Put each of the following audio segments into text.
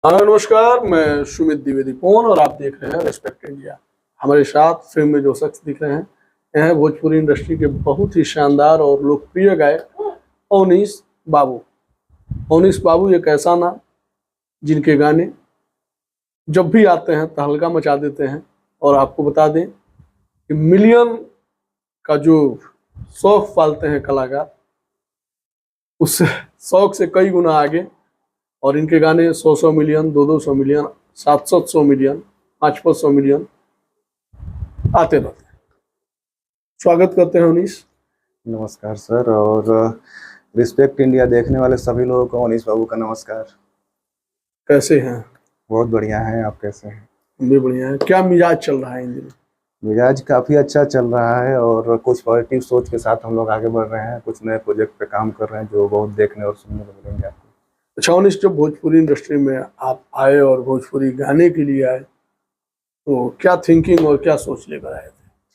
हाँ नमस्कार, मैं सुमित द्विवेदी पवन और आप देख रहे हैं रेस्पेक्ट इंडिया। हमारे साथ फिल्म में जो शख्स दिख रहे हैं यह है भोजपुरी इंडस्ट्री के बहुत ही शानदार और लोकप्रिय गायक अवनीश बाबू। अवनीश बाबू एक ऐसा नाम जिनके गाने जब भी आते हैं तहलका मचा देते हैं। और आपको बता दें कि मिलियन का जो शौक पालते हैं कलाकार, उस शौक से कई गुना आगे। और इनके गाने 100 मिलियन, 200 मिलियन, 700 मिलियन, 500 मिलियन आते रहते हैं। स्वागत करते हैं अवनीश। नमस्कार सर, और रिस्पेक्ट इंडिया देखने वाले सभी लोगों को अवनीश बाबू का नमस्कार। कैसे हैं? बहुत बढ़िया हैं, आप कैसे हैं? हम भी बढ़िया है। क्या मिजाज चल रहा है इन दिनों? मिजाज काफ़ी अच्छा चल रहा है और कुछ पॉजिटिव सोच के साथ हम लोग आगे बढ़ रहे हैं। कुछ नए प्रोजेक्ट पे काम कर रहे हैं जो बहुत देखने और सुनने को मिलेंगे आपको। अच्छा अवनीश, जब भोजपुरी इंडस्ट्री में आप आए और भोजपुरी गाने के लिए आए तो क्या थिंकिंग और क्या सोच लेकर आए थे?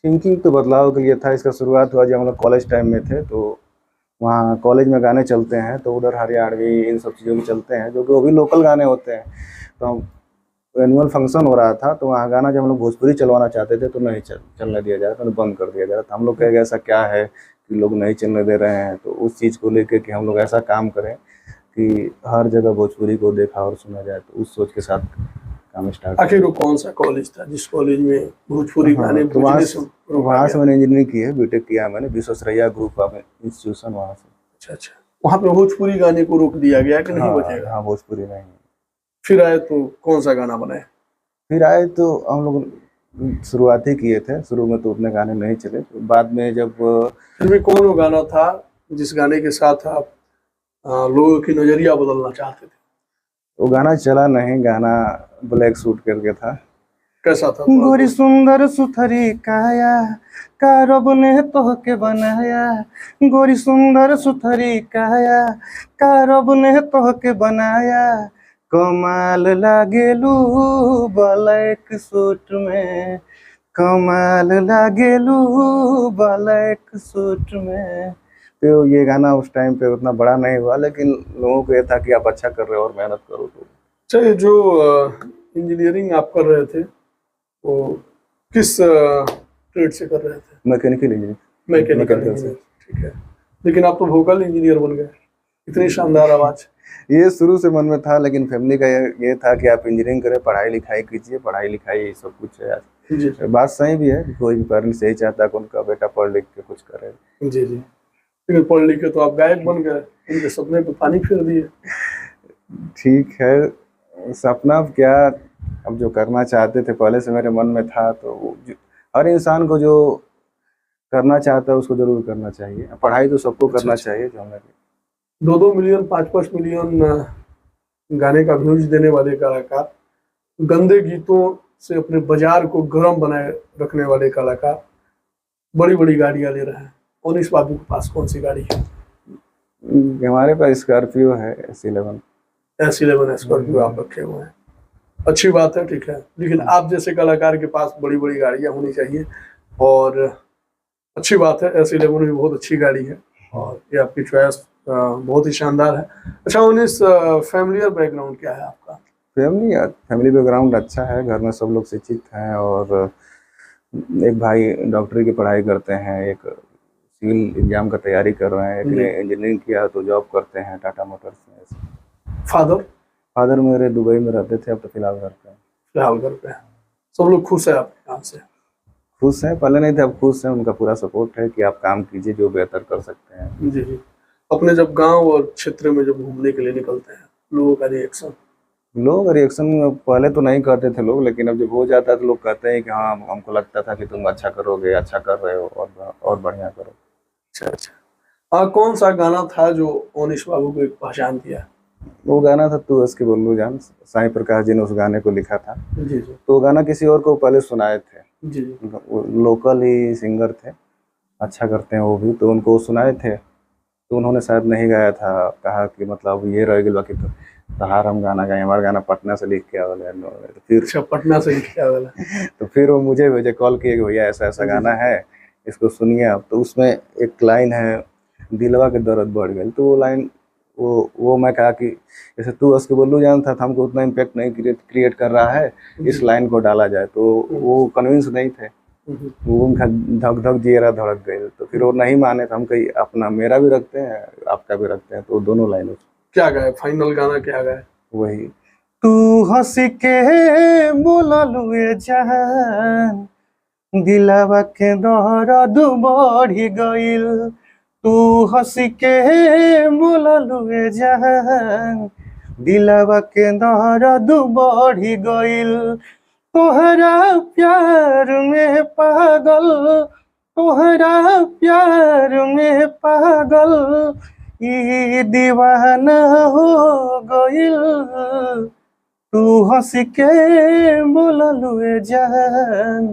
थिंकिंग तो बदलाव के लिए था। इसका शुरुआत हुआ जब हम लोग कॉलेज टाइम में थे, तो वहाँ कॉलेज में गाने चलते हैं तो उधर हरियाणवी इन सब चीज़ों के चलते हैं, जो कि वो भी लोकल गाने होते हैं। तो हम एनुअल फंक्शन हो रहा था तो वहाँ गाना जब हम लोग भोजपुरी चलवाना चाहते थे तो नहीं चलने दिया जा रहा था, तो बंद कर दिया जा रहा था। हम लोग कहे ऐसा क्या है कि लोग नहीं चलने दे रहे हैं, तो उस चीज़ को लेकर कि हम लोग ऐसा काम करें कि हर जगह भोजपुरी को देखा और सुना जाए, तो उस सोच के साथ काम स्टार्ट। आखिर वो कौन सा कॉलेज था जिस कॉलेज में भोजपुरी गाने तो वहाँ से मैंने इंजीनियरिंग की है, बीटेक किया मैंने विश्वेश्वरैया ग्रुप ऑफ इंस्टीट्यूशन वहाँ से। अच्छा, वहाँ पे भोजपुरी गाने को रोक दिया गया कि नहीं बजेगा? हाँ, भोजपुरी नहीं। फिर आए तो कौन सा गाना बनाए? फिर आए तो हम लोग शुरुआत ही किए थे। शुरू में तो उतने गाने नहीं चले, तो बाद में जब फिर भी कौन वो गाना था जिस गाने के साथ आप लोगों की नजरिया बदलना चाहते थे? वो गाना चला नहीं, गाना ब्लैक सूट करके था। कैसा था? गोरी सुंदर सुथरी काया का रब ने तोहके बनाया, गोरी सुंदर सुथरी काया का रब ने तोहके बनाया, कमाल लागेलू ब्लैक सूट में, कमाल लागेलू ब्लैक सूट में। तो ये गाना उस टाइम पे उतना बड़ा नहीं हुआ, लेकिन लोगों को ये था कि आप अच्छा कर रहे हो और मेहनत करो। तो चलिए, जो इंजीनियरिंग आप कर रहे थे वो किस ट्रेड से कर रहे थे? Mechanical engineering. मैकेनिकल से। ठीक है, लेकिन आप तो वोकल इंजीनियर बन गए। इतनी शानदार आवाज। ये शुरू से मन में था, लेकिन फैमिली का ये था कि आप इंजीनियरिंग करें, पढ़ाई लिखाई कीजिए, पढ़ाई लिखाई सब कुछ है। जी बात सही भी है, कोई भी पेरेंट्स यही चाहता है कि उनका बेटा पढ़ लिख के कुछ करे। जी, लेकिन पढ़ लिख के तो आप गायक बन गए, उनके सपने पे पानी फेर दिए। ठीक है, सपना क्या, अब जो करना चाहते थे पहले से मेरे मन में था, तो हर इंसान को जो करना चाहता है उसको जरूर करना चाहिए। पढ़ाई तो सबको करना चाहिए। जो हमें 2-2 मिलियन, 5-5 मिलियन गाने का व्यूज देने वाले कलाकार, गंदे गीतों से अपने बाजार को गर्म बनाए रखने वाले कलाकार बड़ी बड़ी गाड़ियां ले रहे हैं। अवनीश बाबू के पास कौन सी गाड़ी है? हमारे पास स्कॉर्पियो है, S11 स्कॉर्पियो आप रखे हुए हैं। अच्छी बात है, ठीक है, लेकिन आप जैसे कलाकार के पास बड़ी बड़ी गाड़ियां होनी चाहिए और अच्छी बात है। S11 भी बहुत अच्छी गाड़ी है और ये आपकी चॉइस बहुत ही शानदार है। अच्छा अवनीश, फैमिली बैकग्राउंड क्या है आपका? फैमिली बैकग्राउंड अच्छा है। घर में सब लोग शिक्षित हैं और एक भाई डॉक्टरी की पढ़ाई करते हैं, एक सिविल एग्जाम का तैयारी कर रहे हैं, एक ने इंजीनियरिंग किया तो जॉब करते हैं टाटा मोटर्स में। फादर मेरे दुबई में रहते थे, अब तो फिलहाल घर पे हैं। सब लोग खुश है आपके काम से? खुश हैं, पहले नहीं थे, अब खुश हैं। उनका पूरा सपोर्ट है कि आप काम कीजिए जो बेहतर कर सकते हैं। जी। अपने जब गांव और क्षेत्र में जब घूमने के लिए निकलते हैं, लोगों का रिएक्शन पहले तो नहीं करते थे लोग, लेकिन अब जब हो जाता है तो लोग कहते हैं कि हाँ, हमको लगता था कि तुम अच्छा करोगे, अच्छा कर रहे हो और बढ़िया करो। अच्छा, कौन सा गाना था जो अवनीश बाबू को एक पहचान दिया? वो गाना था तू हंस के बल्लू जान, साईं प्रकाश जी ने उस गाने को लिखा था। जी। तो गाना किसी और को पहले सुनाए थे। जी। लोकल ही सिंगर थे, अच्छा करते हैं वो भी, तो उनको सुनाए थे। तो उन्होंने शायद नहीं गाया था, कहा कि मतलब ये रह गया कि तहार हम गाना गाए, हमारा गाना पटना से लिख के आवेला। तो फिर पटना से लिख के आवेला तो फिर वो मुझे भेजे, कॉल किए कि भैया ऐसा ऐसा गाना है, इसको सुनिए आप। तो उसमें एक लाइन है, दिलवा के दर्द बढ़ गई। तो वो लाइन वो मैं कहा कि जैसे तू उसके बोलू जान था, तो हमको उतना इम्पैक्ट नहीं क्रिएट कर रहा है, इस लाइन को डाला जाए। तो वो कन्विंस नहीं थे, वो उनका धक धक जियरा धड़क गए। तो फिर वो नहीं माने, तो हम कहीं अपना मेरा भी रखते हैं आपका भी रखते हैं, तो दोनों लाइनों क्या गाए फाइनल गाना, क्या गाए? वही तू हंस के बोललुए जान, दिलवा के दर्द बढ़ी गइल। तू हंस के बोललुए जान, दिलवा के दर्द बढ़ी गइल। तोहरा प्यार में पागल, तोहरा प्यार में पागल, ई दीवाना हो गइल। तू हंस के बोललुए जान,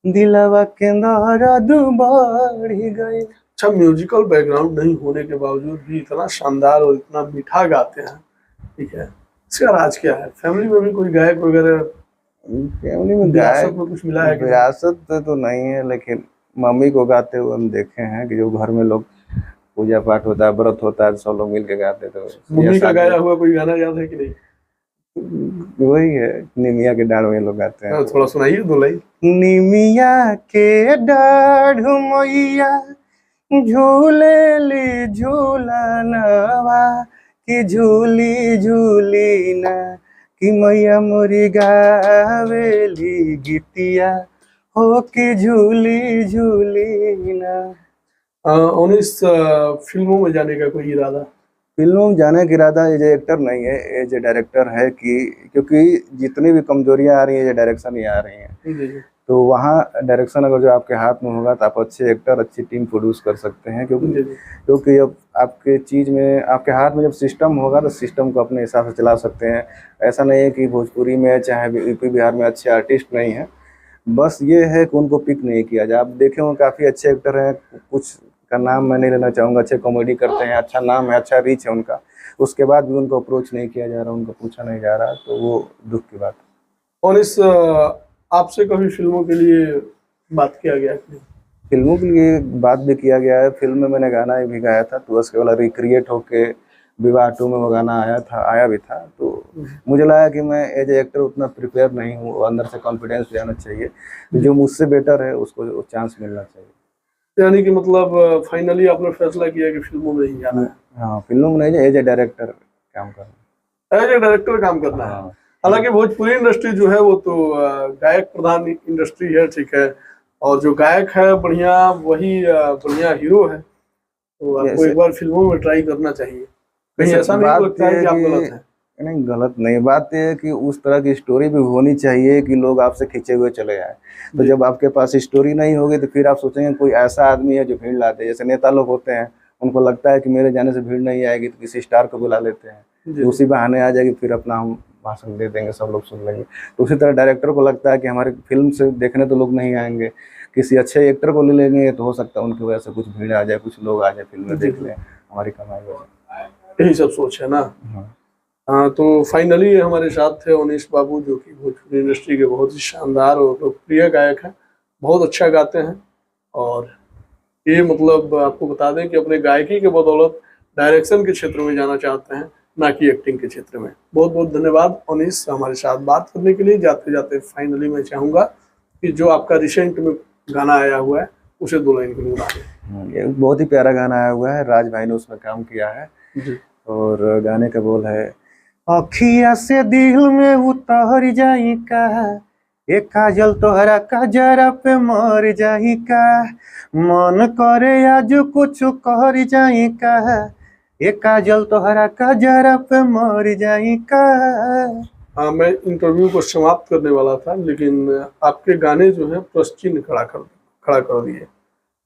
दिलवा के दर्द बढ़ी गइल। अच्छा, म्यूजिकल बैकग्राउंड नहीं होने के बावजूद भी इतना शानदार और इतना मीठा गाते हैं, ठीक है, इसका राज क्या है? फैमिली में भी कोई गायक वगैरह, फैमिली में विरासत में कुछ मिला है कि नहीं? विरासत तो नहीं है, लेकिन मम्मी को गाते हुए हम देखे हैं कि जो घर में लोग पूजा पाठ होता है, व्रत होता है, सब लोग मिल के गाते। तो मम्मी का गाया हुआ कोई गाना याद है कि नहीं? वही है, निमिया के डाढ़ में लोग गाते हैं। थोड़ा सुनाइए दो लाइन। निमिया के डाढ़ मैया झूले ली झूलनवा, कि झूली झूली ना, कि मैया मोरी गावेली गीतिया हो, कि झूली झूली ना। 19 फिल्मों में जाने का कोई इरादा? फिल्मों में जाने का इरादा एज एक्टर नहीं है, एज ए डायरेक्टर है। कि क्योंकि जितनी भी कमजोरियां आ रही है, डायरेक्शन ही आ रही हैं। तो वहाँ डायरेक्शन अगर जो आपके हाथ में होगा, तो आप अच्छे एक्टर, अच्छी टीम प्रोड्यूस कर सकते हैं। क्योंकि अब आपके चीज़ में, आपके हाथ में जब सिस्टम होगा, तो सिस्टम को अपने हिसाब से चला सकते हैं। ऐसा नहीं है कि भोजपुरी में चाहे यूपी बिहार में अच्छे आर्टिस्ट नहीं हैं, बस ये है कि उनको पिक नहीं किया जाए। आप देखे होंगे काफ़ी अच्छे एक्टर हैं, कुछ का नाम मैं नहीं लेना चाहूँगा, अच्छे कॉमेडी करते हैं, अच्छा नाम है, अच्छा रीच है उनका, उसके बाद भी उनको अप्रोच नहीं किया जा रहा, उनको पूछा नहीं जा रहा, तो वो दुख की बात है। और इस आपसे कभी फिल्मों के लिए बात किया गया कि? फिल्मों के लिए बात भी किया गया है। फिल्म में मैंने गाना भी गाया था, तो उसके वाला रिक्रिएट होके विवाह 2 में वो गाना आया भी था। तो मुझे लगा कि मैं एज ए एक्टर उतना प्रिपेयर नहीं हूँ, अंदर से कॉन्फिडेंस भी आना चाहिए, जो मुझसे बेटर है उसको चांस मिलना चाहिए। यानी कि मतलब फाइनली आपने फैसला किया कि फिल्मों में ही जाना है? हाँ, फिल्मों में नहीं, एज ए डायरेक्टर काम करना, एज ए डायरेक्टर काम करना है। हालांकि भोजपुरी इंडस्ट्री जो है वो तो गायक प्रधान इंडस्ट्री है, ठीक है, और जो गायक है बढ़िया, वही बढ़िया हीरो है। तो आपको एक बार फिल्मों में ट्राई करना चाहिए। कहीं ऐसा नहीं लगता है कि आप गलत हैं? नहीं, गलत नहीं। बात यह है कि उस तरह की स्टोरी भी होनी चाहिए कि लोग आपसे खींचे हुए चले आए। तो जब आपके पास स्टोरी नहीं होगी, तो फिर आप सोचेंगे कोई ऐसा आदमी है जो भीड़ लाते हैं। जैसे नेता लोग होते हैं, उनको लगता है कि मेरे जाने से भीड़ नहीं आएगी, तो किसी स्टार को बुला लेते हैं, तो उसी बहाने आ जाएगी, फिर अपना हम भाषण दे देंगे, सब लोग सुन लेंगे। तो उसी तरह डायरेक्टर को लगता है कि हमारे फिल्म से देखने तो लोग नहीं आएंगे, किसी अच्छे एक्टर को ले लेंगे, तो हो सकता है उनकी वजह से कुछ भीड़ आ जाए, कुछ लोग आ जाए, फिल्म में देख लें, हमारी कमाई हो जाए। यही सब सोच है ना? हाँ, तो फाइनली हमारे साथ थे अवनीश बाबू, जो कि भोजपुरी इंडस्ट्री के बहुत ही शानदार और लोकप्रिय गायक हैं, बहुत अच्छा गाते हैं। और ये मतलब आपको बता दें कि अपने गायकी के बदौलत डायरेक्शन के क्षेत्र में जाना चाहते हैं, ना कि एक्टिंग के क्षेत्र में। बहुत बहुत धन्यवाद अवनीश हमारे साथ बात करने के लिए। जाते जाते फाइनली मैं चाहूँगा कि जो आपका रिसेंट में गाना आया हुआ है, उसे 2 लाइन में बता दें। ये बहुत ही प्यारा गाना आया हुआ है, राज भाई ने उसमें काम किया है। और गाने का बोल है, अखिया से दिल में उतर जाई का, एक काजल तोहरा कजरा पे मर जाई का, मन करे आज कुछ कर जाई का, एक काजल तोहरा कजरा पे मर जाई का। हाँ, मैं इंटरव्यू को समाप्त करने वाला था, लेकिन आपके गाने जो है प्रश्न चिन्ह खड़ा कर दिए।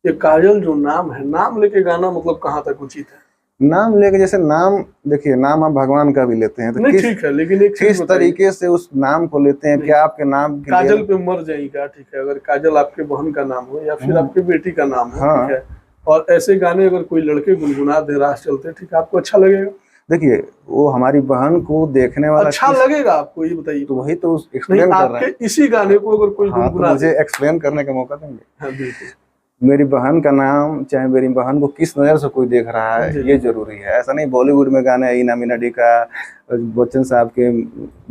ये काजल जो नाम है, नाम लेके गाना मतलब कहाँ तक उचित है? नाम लेके, जैसे नाम देखिए, नाम आप भगवान का भी लेते हैं, तो नहीं ठीक है, लेकिन एक किस तरीके से उस नाम को लेते हैं? क्या आपके नाम के काजल पे मर जाएगा, ठीक है, अगर काजल आपके बहन का नाम हो या फिर आपकी बेटी का नाम हो, ठीक है, और ऐसे गाने अगर कोई लड़के गुनगुना दे राह चलते, ठीक है, आपको अच्छा लगेगा? देखिए, वो हमारी बहन को देखने वाला अच्छा लगेगा आपको, ये बताइए। तो वही तो एक्सप्लेन कर रहे हैं। इसी गाने को अगर कोई गुनगुना, मुझे एक्सप्लेन करने का मौका देंगे? हाँ बिल्कुल। मेरी बहन का नाम, चाहे मेरी बहन को किस नज़र से कोई देख रहा है, जी, ये जरूरी है। ऐसा नहीं बॉलीवुड में गाने हैं, इना मीना डी का, बच्चन साहब के,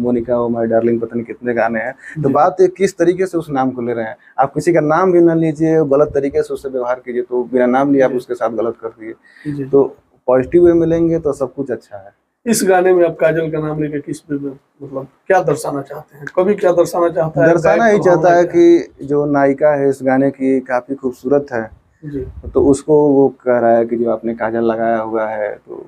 मोनिका ओ माय डार्लिंग, पता नहीं कितने गाने हैं। तो जी। बात है किस तरीके से उस नाम को ले रहे हैं। आप किसी का नाम भी ना लीजिए, गलत तरीके से उससे व्यवहार कीजिए, तो बिना नाम लिए आप जी। उसके साथ गलत कर दिए। जी। तो पॉजिटिव वे में लेंगे तो सब कुछ अच्छा है। इस गाने में आप काजल का नाम लेके किस पे मतलब क्या दर्शाना चाहते हैं? कवि क्या दर्शाना चाहता है? दर्शाना गायक ही का चाहता भावना है क्या कि जो नायिका है इस गाने की काफी खूबसूरत है, जी, तो उसको वो कह रहा है कि जो आपने काजल लगाया हुआ है, तो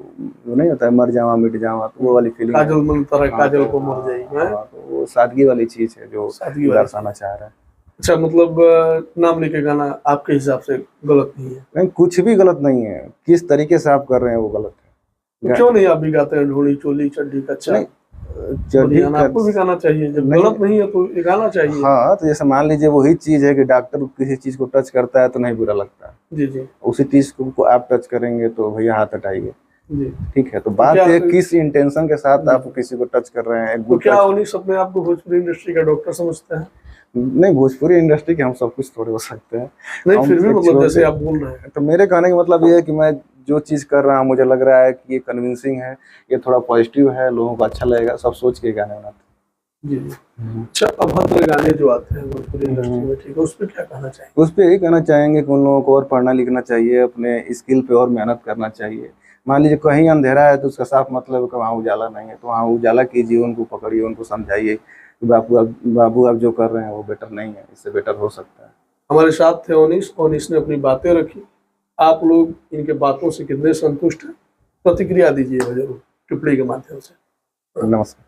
वो नहीं होता है मर जावा मिट जावा, तो वो वाली फीलिंग है। काजल मन तरह हाँ, काजल तो को मर जाई है, तो वो सादगी वाली चीज है जो सादगी वाली चीज। दर्शाना चाह रहा है। अच्छा, मतलब नाम लेके गाना आपके हिसाब से गलत नहीं है? नहीं, कुछ भी गलत नहीं है, किस तरीके से आप कर रहे हैं वो गलत तो है। क्यों नहीं आप भी गाते हैं ढोली चोली चड्डी कच्चा नहीं, चड्डी बनियान? आपको भी गाना चाहिए, जब नहीं, गलत नहीं है तो ये गाना चाहिए। हाँ, तो जैसे मान लीजिए वही चीज है कि डॉक्टर किसी चीज को टच करता है तो नहीं बुरा लगता, जी जी उसी चीज को आप टच करेंगे तो भैया हाथ हटाइए। जी। ठीक है, तो बात क्या है किस इंटेंशन के साथ आप किसी को टच कर रहे हैं। एक तो गुड क्या टच। उन्हीं अपने आप को भोजपुरी इंडस्ट्री का डॉक्टर समझते हैं? नहीं, भोजपुरी इंडस्ट्री के हम सब कुछ थोड़े हो सकते हैं। नहीं, हम फिर भी एक मतलब जैसे छोटे, आप बोल रहे हैं। तो मेरे कहने का मतलब ये है कि मैं जो चीज़ कर रहा हूँ मुझे लग रहा है कि ये कन्विंसिंग है, ये थोड़ा पॉजिटिव है, लोगों को अच्छा लगेगा, सब सोच के गाने बनाते जी जी। हैं। अच्छा, अभद्र गाने जो आते हैं भोजपुरी इंडस्ट्री में, ठीक है, उस पर क्या कहना चाहिए? उस पर यही कहना चाहेंगे कि उन लोगों को और पढ़ना लिखना चाहिए, अपने स्किल पे और मेहनत करना चाहिए। मान लीजिए कहीं अंधेरा है तो उसका साफ मतलब है कि वहाँ उजाला नहीं है, तो वहाँ उजाला कीजिए, उनको पकड़िए, उनको समझाइए कि बाबू आप जो कर रहे हैं वो बेटर नहीं है, इससे बेटर हो सकता है। हमारे साथ थे ओनिस। ओनिस ने अपनी बातें रखी। आप लोग इनके बातों से कितने संतुष्ट हैं? प्रतिक्रिया दीजिएगा जरूर टिप्पणी के माध्यम से। नमस्कार।